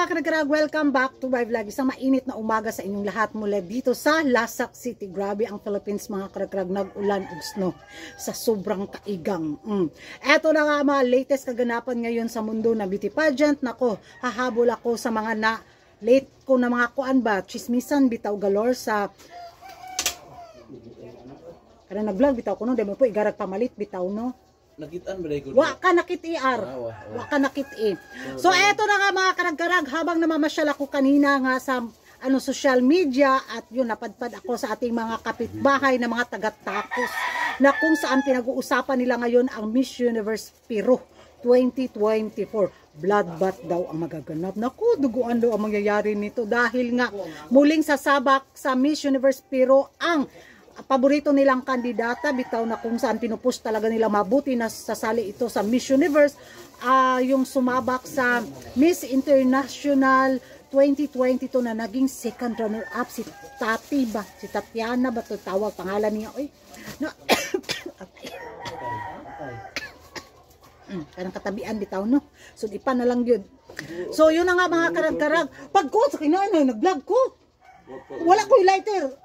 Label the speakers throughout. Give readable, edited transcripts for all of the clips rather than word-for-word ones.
Speaker 1: mga kanagrag, welcome back to my vlog. Isang mainit na umaga sa inyong lahat mula dito sa Lasak City. Grabe ang Philippines mga kanagrag, nag-ulan ug snow sa sobrang kaigang. Eto na nga mga latest kaganapan ngayon sa mundo na beauty pageant. Nako, hahabol ako sa mga late ko na mga kuan ba, chismisan bitaw galore sa kada nag-vlog bitaw ko no, demo po igarag pamalit bitaw no.
Speaker 2: Nakitaan ba dahil ko?
Speaker 1: Wa ka nakit-iar. Wa ka nakit-i. So eto na nga mga karag-karag, habang namamasyal ako kanina nga sa social media at yun napadpad ako sa ating mga kapitbahay na mga taga-Tacos na kung saan pinag-uusapan nila ngayon ang Miss Universe Peru 2024. Bloodbath daw ang magaganap. Naku, duguan daw ang mangyayari nito dahil nga muling sasabak sa Miss Universe Peru ang paborito nilang kandidata, bitaw na kung saan pinupush talaga nila mabuti na sasali ito sa Miss Universe, yung sumabak sa Miss International 2022 na naging second runner-up si Tati ba? Si Tatiana ba ito tawag pangalan niya? Oy, no. Kanang katabian bitaw no. So di pa na lang yun. So yun na nga mga karag-karag. Pag ko sa kinanay nag-vlog ko. Wala ko lighter.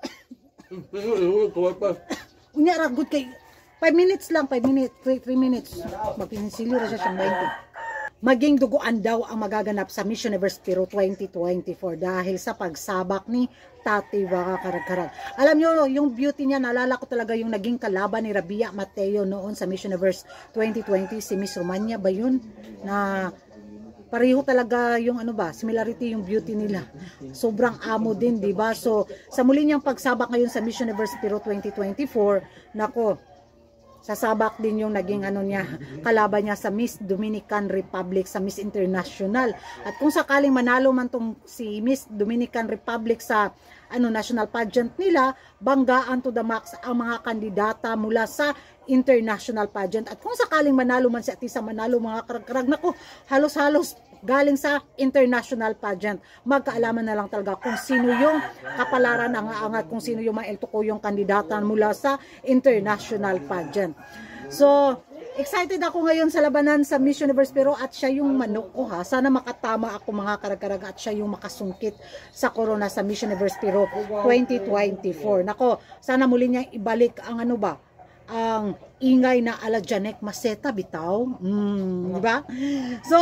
Speaker 1: Unya ra good kay 5 minutes lang, 5 minutes, 3 minutes. Magpinsilyo ra siya siyang 20. Maging duguan daw ang magaganap sa Miss Universe Peru 2024 dahil sa pagsabak ni Tati Waka Karag-Karag. Alam nyo, yung beauty niya, naalala ko talaga yung naging kalaban ni Rabia Mateo noon sa Miss Universe 2020, si Miss Romania ba yun? Na pareho talaga yung similarity yung beauty nila. Sobrang amo din, di ba? So, sa muli niyang pagsabak ngayon sa Miss Universe Peru 2024, nako, sasabak din yung naging kalaban niya sa Miss Dominican Republic, sa Miss International. At kung sakaling manalo man tong si Miss Dominican Republic sa national pageant nila, banggaan to the max ang mga kandidata mula sa international pageant. At kung sakaling manalo man si Atisa, manalo mga karag-karag, nako, halos-halos galing sa international pageant. Magkaalaman na lang talaga kung sino yung kapalaran ang aangat, kung sino yung maelto ko yung kandidata mula sa international pageant. So, excited ako ngayon sa labanan sa Miss Universe Peru at siya yung manok ko ha. Sana makatama ako mga karag-karag at siya yung makasungkit sa corona sa Miss Universe Peru 2024. Nako, sana muli niya ibalik ang ang ingay na ala Janek Maceta bitaw. Di ba? So,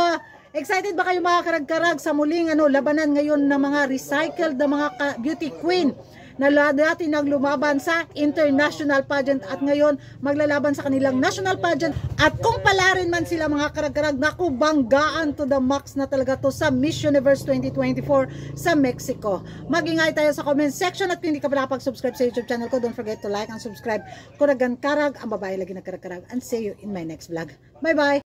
Speaker 1: excited ba kayo mga karag-karag sa muling labanan ngayon ng mga recycled na mga beauty queen na dati naglumaban sa international pageant at ngayon maglalaban sa kanilang national pageant? At kung palarin man sila mga karag-karag, naku, banggaan to the max na talaga to sa Miss Universe 2024 sa Mexico. Mag-ingay tayo sa comment section at kung hindi ka pa nakapag-subscribe sa YouTube channel ko, don't forget to like and subscribe. Kuragan Karag, ang babae lagi na karag-karag, and see you in my next vlog. Bye bye!